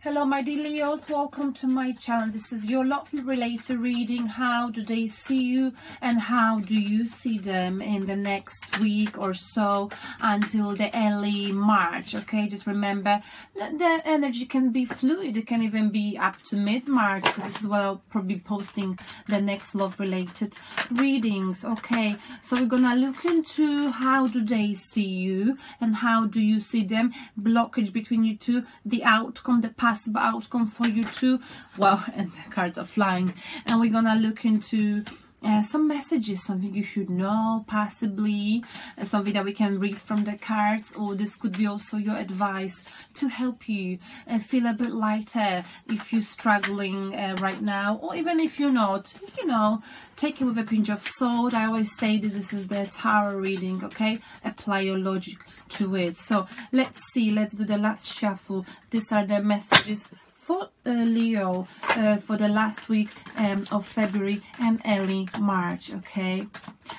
Hello my dear Leos, welcome to my channel. This is your love related reading. How do they see you and how do you see them in the next week or so until the early March? Okay, just remember that the energy can be fluid. It can even be up to mid-March, because this is what I'll probably be posting the next love related readings. Okay, so we're gonna look into how do they see you and how do you see them, blockage between you two, the outcome, the possible outcome for you too. Wow, and the cards are flying. And we're gonna look into some messages, something you should know, possibly something that we can read from the cards, or this could be also your advice to help you feel a bit lighter if you're struggling right now, or even if you're not, you know, take it with a pinch of salt. I always say this is the tarot reading, okay? Apply your logic to it. So let's see, let's do the last shuffle. These are the messages for Leo for the last week of February and early March. Okay,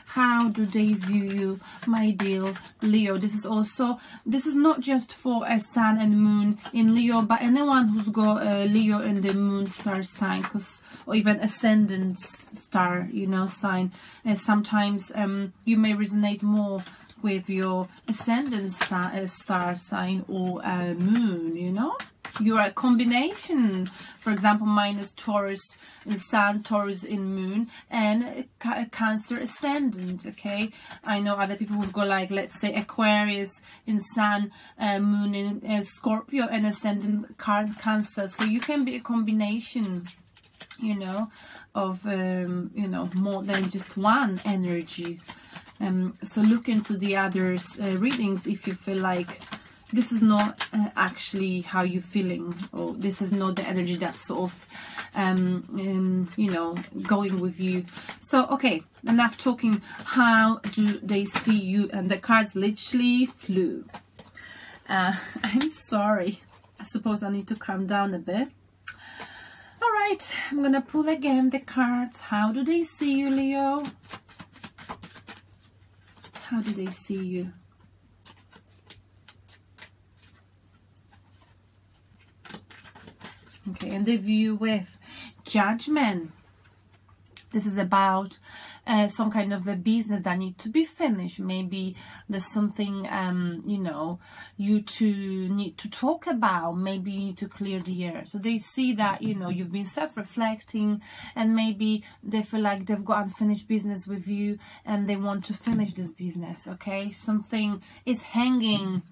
how do they view you, my dear Leo? This is not just for a sun and moon in Leo, but anyone who's got Leo in the moon star sign, or even ascendant star, you know, sign. Sometimes you may resonate more with your ascendant star sign or moon, you know. You're a combination. For example, mine is Taurus in Sun, Taurus in Moon, and Cancer ascendant. Okay, I know other people would go like, let's say, Aquarius in Sun, Moon in Scorpio, and ascendant Cancer. So you can be a combination, you know, of you know, more than just one energy. So look into the others readings if you feel like this is not actually how you're feeling, or this is not the energy that's sort of you know, going with you. So okay, enough talking. How do they see you? And the cards literally flew. I'm sorry, I suppose I need to calm down a bit. All right, I'm gonna pull again the cards. How do they see you, Leo? How do they see you? Okay, and they view you with judgment. This is about some kind of a business that needs to be finished. Maybe there's something, you know, you two need to talk about. Maybe you need to clear the air. So they see that, you know, you've been self-reflecting, and maybe they feel like they've got unfinished business with you and they want to finish this business, okay? Something is hanging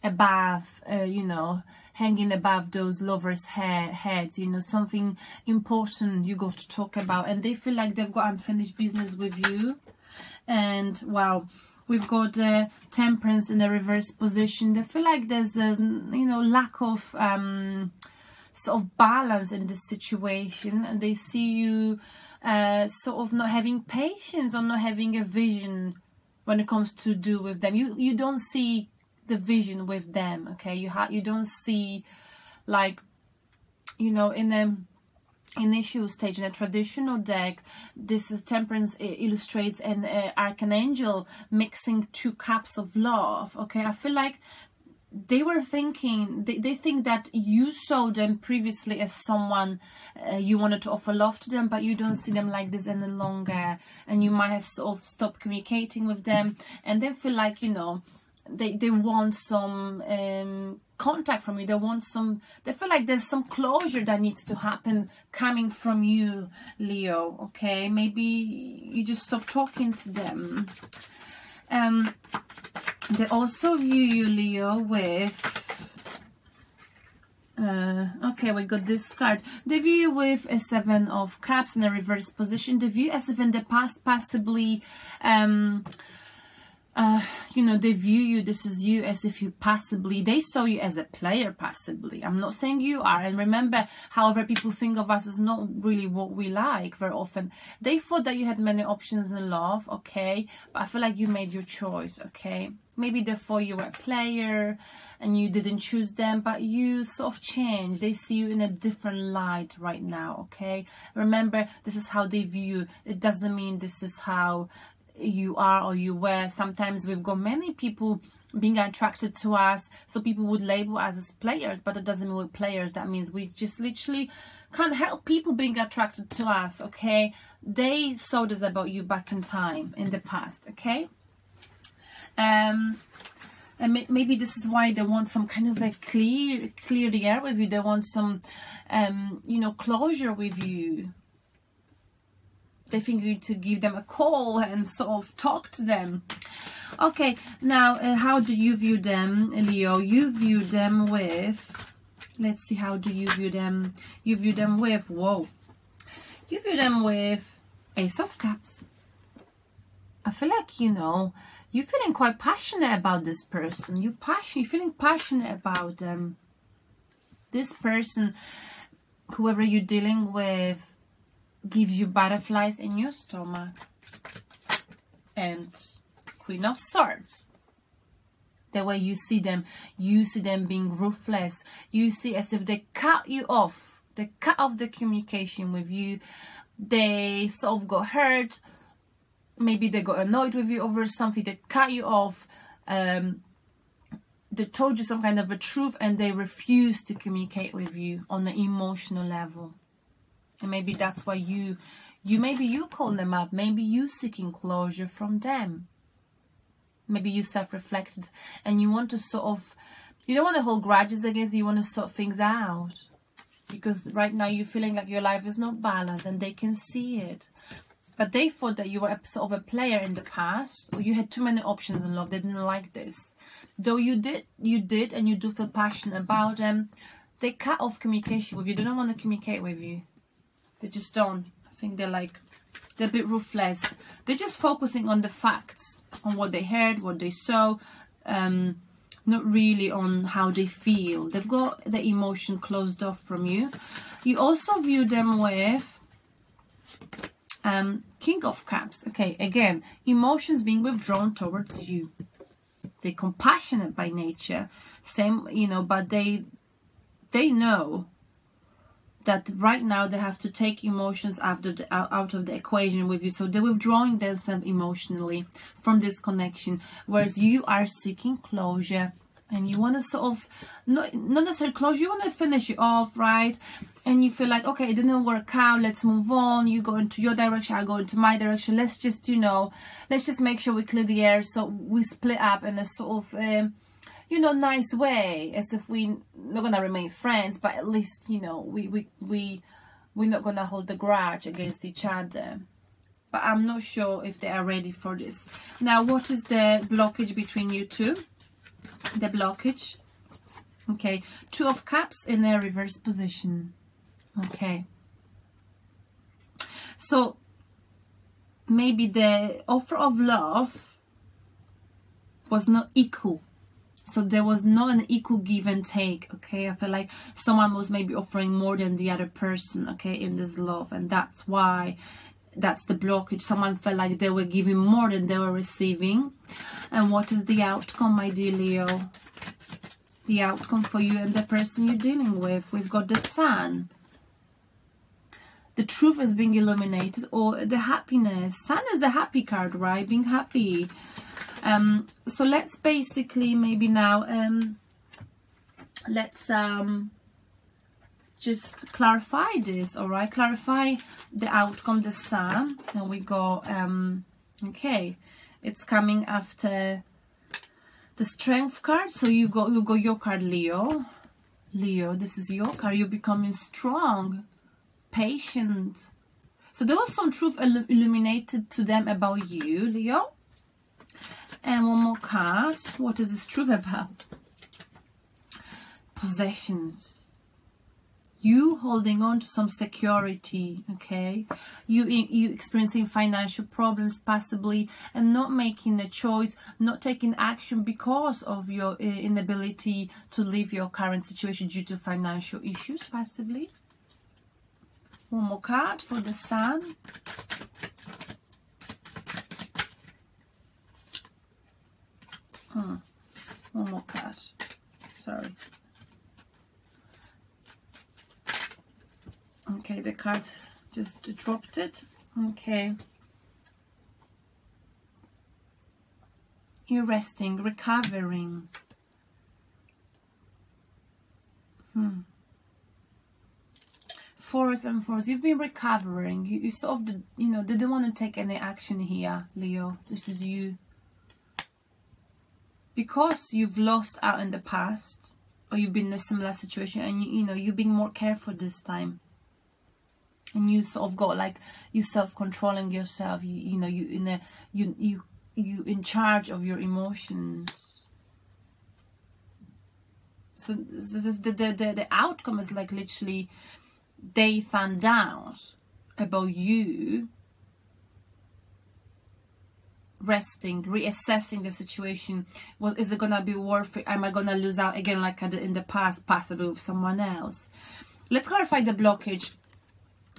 above, you know, hanging above those lovers' heads, you know, something important you got to talk about, and they feel like they've got unfinished business with you. And wow, we've got the Temperance in the reverse position. They feel like there's a, you know, lack of sort of balance in this situation, and they see you sort of not having patience or not having a vision when it comes to do with them. You don't see the vision with them, okay? You don't see, like, you know, in the initial stage in a traditional deck, this is Temperance illustrates an archangel mixing two cups of love. Okay, I feel like they were thinking, they think that you saw them previously as someone you wanted to offer love to them, but you don't see them like this any longer, and you might have sort of stopped communicating with them, and they feel like, you know, they want some contact from you. They feel like there's some closure that needs to happen coming from you, Leo. Okay, maybe you just stop talking to them. They also view you, Leo, with okay, we got this card. They view you with a 7 of Cups in a reverse position. They view as if in the past, possibly you know, they view you, this is you, as if you possibly, they saw you as a player, possibly. I'm not saying you are. And remember, however people think of us is not really what we like very often. They thought that you had many options in love, okay? But I feel like you made your choice, okay? Maybe they thought you were a player and you didn't choose them, but you sort of changed. They see you in a different light right now, okay? Remember, this is how they view you. It doesn't mean this is how you are or you were. Sometimes we've got many people being attracted to us, so people would label us as players, but it doesn't mean we're players. That means we just literally can't help people being attracted to us, okay? They saw this about you back in time, in the past, okay? And maybe this is why they want some kind of a clear the air with you. They want some, you know, closure with you. They think you need to give them a call and sort of talk to them. Okay, now how do you view them, Leo? You view them with, let's see, how do you view them? You view them with, whoa. You view them with Ace of Cups. I feel like, you know, you're feeling quite passionate about this person. You're feeling passionate about them. This person, whoever you're dealing with, gives you butterflies in your stomach. And Queen of Swords. The way you see them being ruthless. You see as if they cut you off. They cut off the communication with you. They sort of got hurt. Maybe they got annoyed with you over something. They cut you off. They told you some kind of a truth, and they refuse to communicate with you on an emotional level. And maybe that's why maybe you call them up. Maybe you seeking closure from them. Maybe you self-reflected and you want to sort of, you don't want to hold grudges against, you want to sort things out. Because right now you're feeling like your life is not balanced, and they can see it. But they thought that you were sort of a player in the past, or you had too many options in love. They didn't like this. Though you did, and you do feel passionate about them, they cut off communication with you. They don't want to communicate with you. They just don't. I think they're a bit ruthless. They're just focusing on the facts, on what they heard, what they saw, not really on how they feel. They've got the emotion closed off from you. You also view them with King of Cups. Okay, again, emotions being withdrawn towards you. They're compassionate by nature, same, you know, but they know that right now they have to take emotions out of the equation with you. So they're withdrawing themselves emotionally from this connection, whereas you are seeking closure, and you want to sort of, not necessarily closure, you want to finish it off, right? And you feel like, okay, it didn't work out, let's move on. You go into your direction, I go into my direction. Let's just, you know, let's just make sure we clear the air, so we split up in a sort of you know, nice way, as if we're not gonna remain friends, but at least, you know, we're not gonna hold the grudge against each other. But I'm not sure if they are ready for this. Now, what is the blockage between you two? The blockage, okay, Two of Cups in a reverse position. Okay, so maybe the offer of love was not equal. So there was not an equal give and take, okay? I feel like someone was maybe offering more than the other person, okay, in this love. And that's why, that's the blockage. Someone felt like they were giving more than they were receiving. And what is the outcome, my dear Leo? The outcome for you and the person you're dealing with. We've got the Sun. The truth is being illuminated, or the happiness. Sun is a happy card, right? Being happy. So let's basically maybe now let's just clarify this. All right, clarify the outcome, the Sun, and we go okay, it's coming after the Strength card. So you go your card, Leo. This is your card. You're becoming strong, patient. So there was some truth illuminated to them about you, Leo. And one more card. What is this truth about? Possessions. You holding on to some security, okay? You experiencing financial problems possibly, and not making a choice, not taking action because of your inability to leave your current situation due to financial issues possibly. One more card for the Sun. One more card. Sorry. Okay, the card just dropped it. Okay. You're resting, recovering. Fours and fours. You've been recovering. You sort of, you know, didn't want to take any action here, Leo. This is you. Because you've lost out in the past, or you've been in a similar situation, and you know, you're being more careful this time. And you sort of got like, you self-controlling yourself. You know, you in charge of your emotions. So the outcome is like literally, they found out about you resting, reassessing the situation. Well, is it gonna be worth it? Am I gonna lose out again like I did in the past, possibly with someone else? Let's clarify the blockage.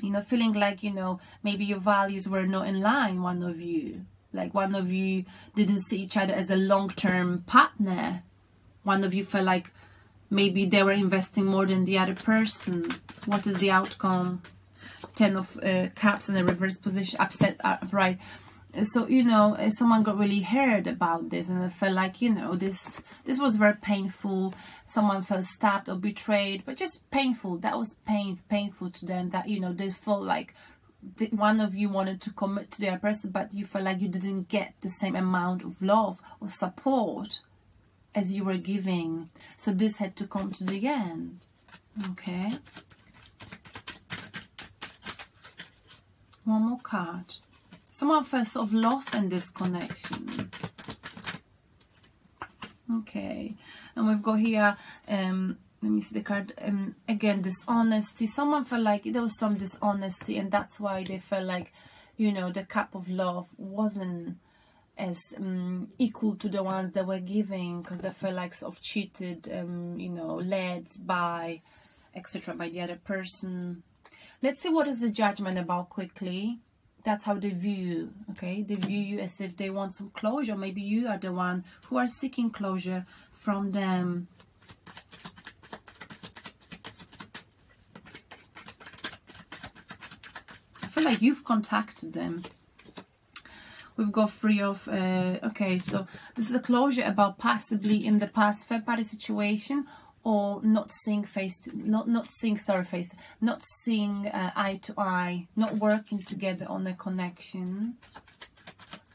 You know, feeling like, you know, maybe your values were not in line, one of you. Like one of you didn't see each other as a long-term partner. One of you felt like maybe they were investing more than the other person. What is the outcome? 10 of Cups in the reverse position, upset, upright. So, you know, someone got really hurt about this, and I felt like, you know, this was very painful. Someone felt stabbed or betrayed, but just painful. That was painful to them, that, you know, they felt like one of you wanted to commit to the other person, but you felt like you didn't get the same amount of love or support as you were giving. So this had to come to the end. Okay. One more card. Someone felt sort of lost in this connection. Okay. And we've got here, let me see the card, again, dishonesty. Someone felt like there was some dishonesty, and that's why they felt like, you know, the cup of love wasn't as equal to the ones that were giving, because they felt like sort of cheated, you know, led by, etc., by the other person. Let's see what is the judgment about quickly. That's how they view you, okay? They view you as if they want some closure. Maybe you are the one who are seeking closure from them. I feel like you've contacted them. We've got 3 of, okay, so this is a closure about possibly in the past third party situation, or not seeing not seeing eye to eye, not working together on a connection.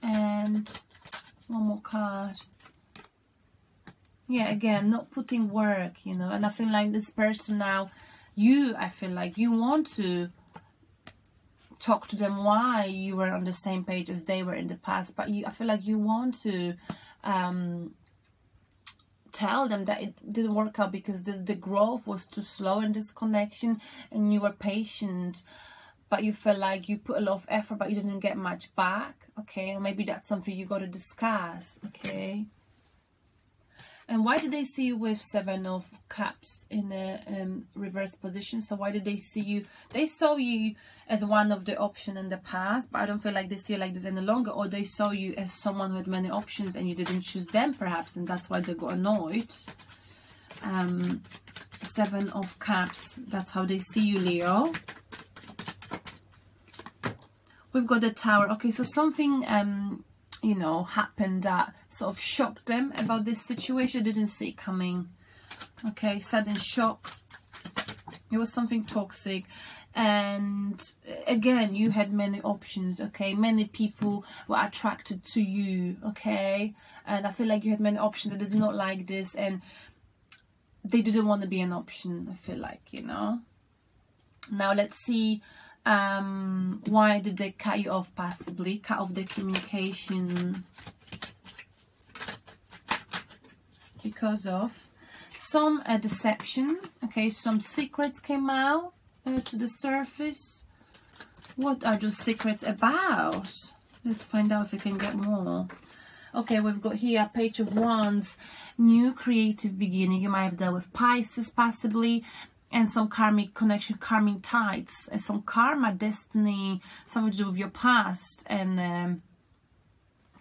And one more card. Yeah, again, not putting work, you know. And I feel like this person now, I feel like you want to talk to them why you were on the same page as they were in the past, but I feel like you want to tell them that it didn't work out because the growth was too slow in this connection, and you were patient, but you felt like you put a lot of effort but you didn't get much back. Okay, or maybe that's something you got to discuss. Okay. And why did they see you with 7 of Cups in a reverse position? So why did they see you? They saw you as one of the options in the past, but I don't feel like they see you like this any longer. Or they saw you as someone who had many options and you didn't choose them perhaps, and that's why they got annoyed. 7 of Cups, that's how they see you, Leo. We've got the Tower. Okay, so something you know, happened that sort of shocked them about this situation. Didn't see it coming. Okay, sudden shock. It was something toxic, and again, you had many options. Okay, many people were attracted to you. Okay, and I feel like you had many options. They did not like this, and they didn't want to be an option. I feel like, you know. Now let's see. Why did they cut you off? Possibly cut off the communication because of some deception. Okay, some secrets came out to the surface. What are those secrets about? Let's find out if we can get more. Okay, we've got here Page of Wands, new creative beginning. You might have dealt with Pisces possibly, and some karmic connection, karmic ties, and some karma, destiny, something to do with your past, and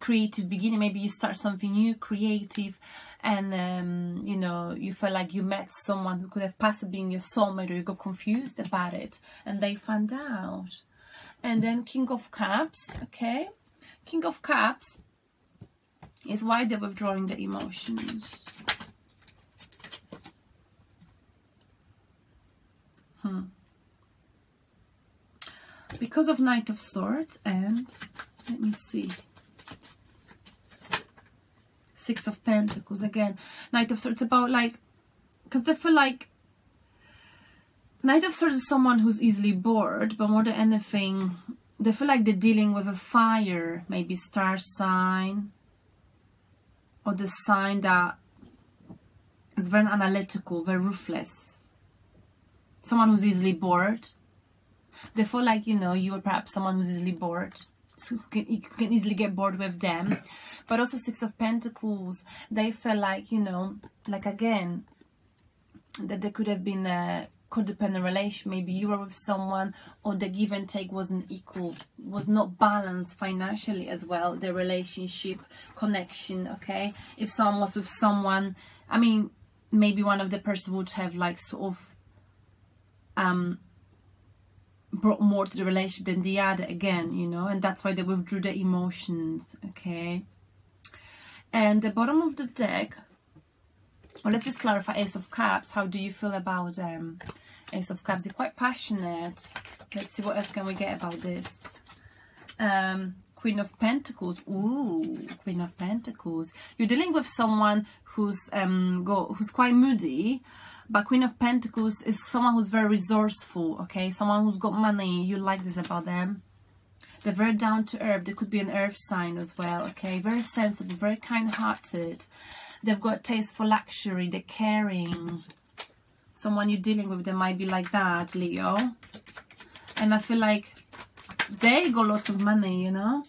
creative beginning. Maybe you start something new, creative, and you know, you feel like you met someone who could have possibly been your soulmate, or you got confused about it, and they found out. And then King of Cups. Okay, King of Cups. is why they're withdrawing the emotions. Because of Knight of Swords and, let me see, Six of Pentacles. Again, Knight of Swords, about like, because they feel like, Knight of Swords is someone who's easily bored, but more than anything, they feel like they're dealing with a fire, maybe star sign, or the sign that is very analytical, very ruthless. Someone who's easily bored. They feel like, you know, you are perhaps someone who's easily bored. So you can easily get bored with them. But also Six of Pentacles, they feel like, you know, like again, that there could have been a codependent relation. Maybe you were with someone, or the give and take wasn't equal, was not balanced financially as well, the relationship connection. Okay, if someone was with someone, I mean, maybe one of the person would have like sort of brought more to the relationship than the other, again, you know, and that's why they withdrew the emotions. Okay, and the bottom of the deck, well, let's just clarify Ace of Cups. How do you feel about Ace of Cups? You're quite passionate. Let's see what else can we get about this. Queen of Pentacles. Ooh, Queen of Pentacles. You're dealing with someone who's quite moody, but Queen of Pentacles is someone who's very resourceful. Okay, someone who's got money. You like this about them. They're very down to earth. They could be an earth sign as well. Okay, very sensitive, very kind-hearted. They've got taste for luxury. They're caring. Someone you're dealing with, they might be like that, Leo. And I feel like they got lots of money, you know.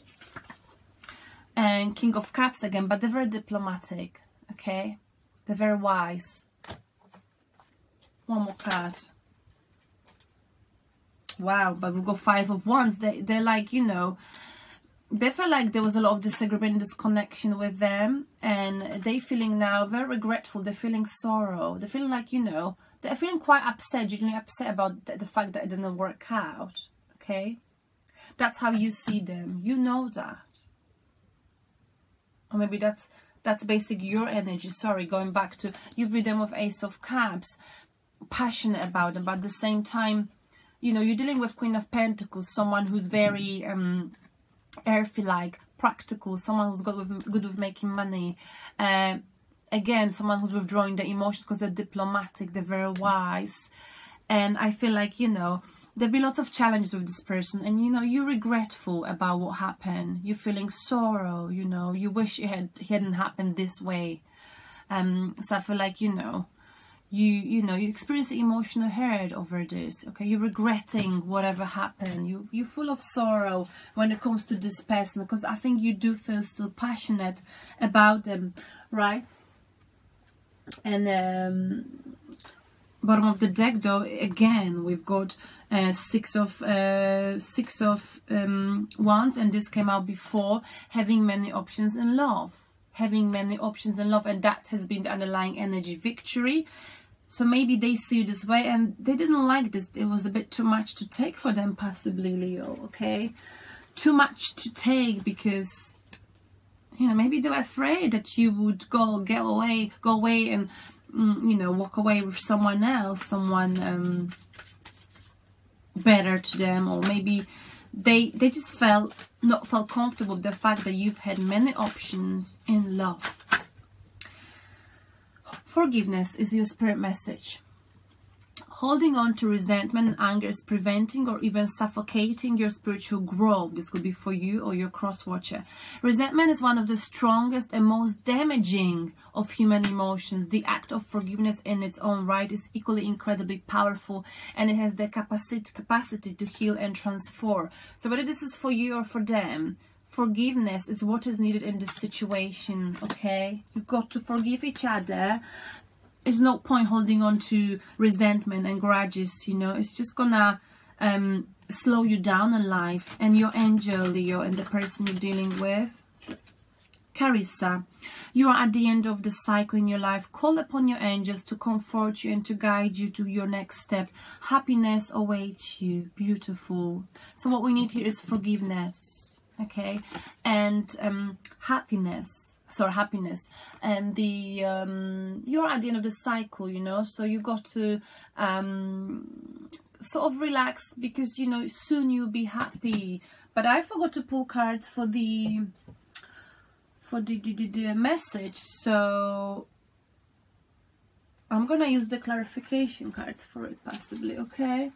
And King of Cups again, but they're very diplomatic. Okay, they're very wise. One more card. Wow, but we've got Five of Wands. They're like, you know, they feel like there was a lot of disagreement, disconnection with them, and they feeling now very regretful. They're feeling sorrow. They're feeling like, you know, they're feeling quite upset, genuinely upset about the fact that it didn't work out. Okay, that's how you see them. You know that, or maybe that's basically your energy. Sorry, going back to, you've read them with Ace of Cups, passionate about them, but at the same time, you know, you're dealing with Queen of Pentacles, someone who's very earthy, like practical, someone who's good with making money. Again, someone who's withdrawing their emotions because they're diplomatic, they're very wise. And I feel like, you know, there'll be lots of challenges with this person, and you know, you're regretful about what happened. You're feeling sorrow, you know, you wish it hadn't happened this way. So I feel like, you know, you experience the emotional hurt over this. Okay, you're regretting whatever happened. You're full of sorrow when it comes to this person, because I think you do feel still passionate about them, right? And bottom of the deck, though, again we've got six of wands, and this came out before, having many options in love. Having many options in love, and that has been the underlying energy, victory. So maybe they see you this way and they didn't like this. It was a bit too much to take for them, possibly, Leo. Okay, too much to take, because, you know, maybe they were afraid that you would go away and, you know, walk away with someone else, someone better to them, or maybe they just not felt comfortable with the fact that you've had many options in love. Forgiveness is your spirit message. Holding on to resentment and anger is preventing or even suffocating your spiritual growth. This could be for you or your cross-watcher. Resentment is one of the strongest and most damaging of human emotions. The act of forgiveness in its own right is equally incredibly powerful, and it has the capacity to heal and transform. So whether this is for you or for them, forgiveness is what is needed in this situation. Okay, you've got to forgive each other. There's no point holding on to resentment and grudges, you know. It's just gonna slow you down in life. And your angel, Leo, and the person you're dealing with, Carissa, you are at the end of the cycle in your life. Call upon your angels to comfort you and to guide you to your next step. Happiness awaits you. Beautiful. So what we need here is forgiveness, okay, and happiness. so happiness, and the you're at the end of the cycle, you know, so you got to sort of relax, because you know soon you'll be happy. But I forgot to pull cards for the message, so I'm gonna use the clarification cards for it, possibly. Okay,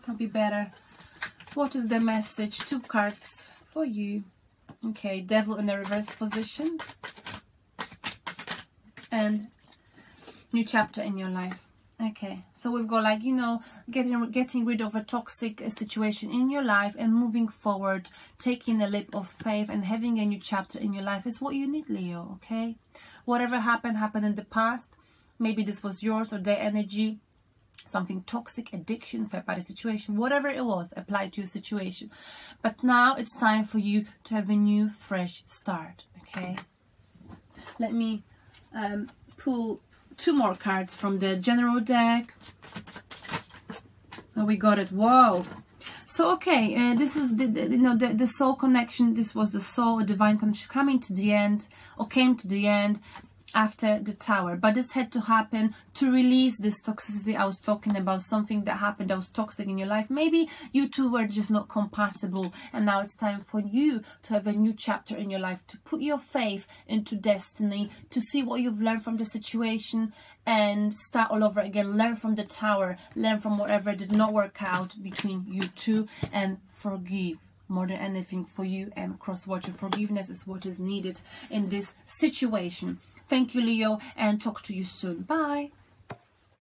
that'll be better. What is the message? 2 cards for you. Okay, Devil in the reverse position, and new chapter in your life. Okay, so we've got, like, you know, getting rid of a toxic situation in your life and moving forward, taking a leap of faith and having a new chapter in your life is what you need, Leo. Okay, whatever happened in the past, maybe this was yours or their energy, something toxic, addiction, third party situation, whatever it was, applied to your situation. But now it's time for you to have a new fresh start. Okay, let me pull 2 more cards from the general deck. Oh, we got it. Whoa. So okay, this is the soul connection. This was the soul, a divine connection coming to the end, or came to the end after the Tower. But this had to happen to release this toxicity I was talking about, something that happened that was toxic in your life. Maybe you two were just not compatible, and now it's time for you to have a new chapter in your life, to put your faith into destiny, to see what you've learned from the situation and start all over again. Learn from the Tower, learn from whatever did not work out between you two, and forgive. More than anything for you, and cross-watch. Forgiveness is what is needed in this situation. Thank you, Leo, and talk to you soon. Bye.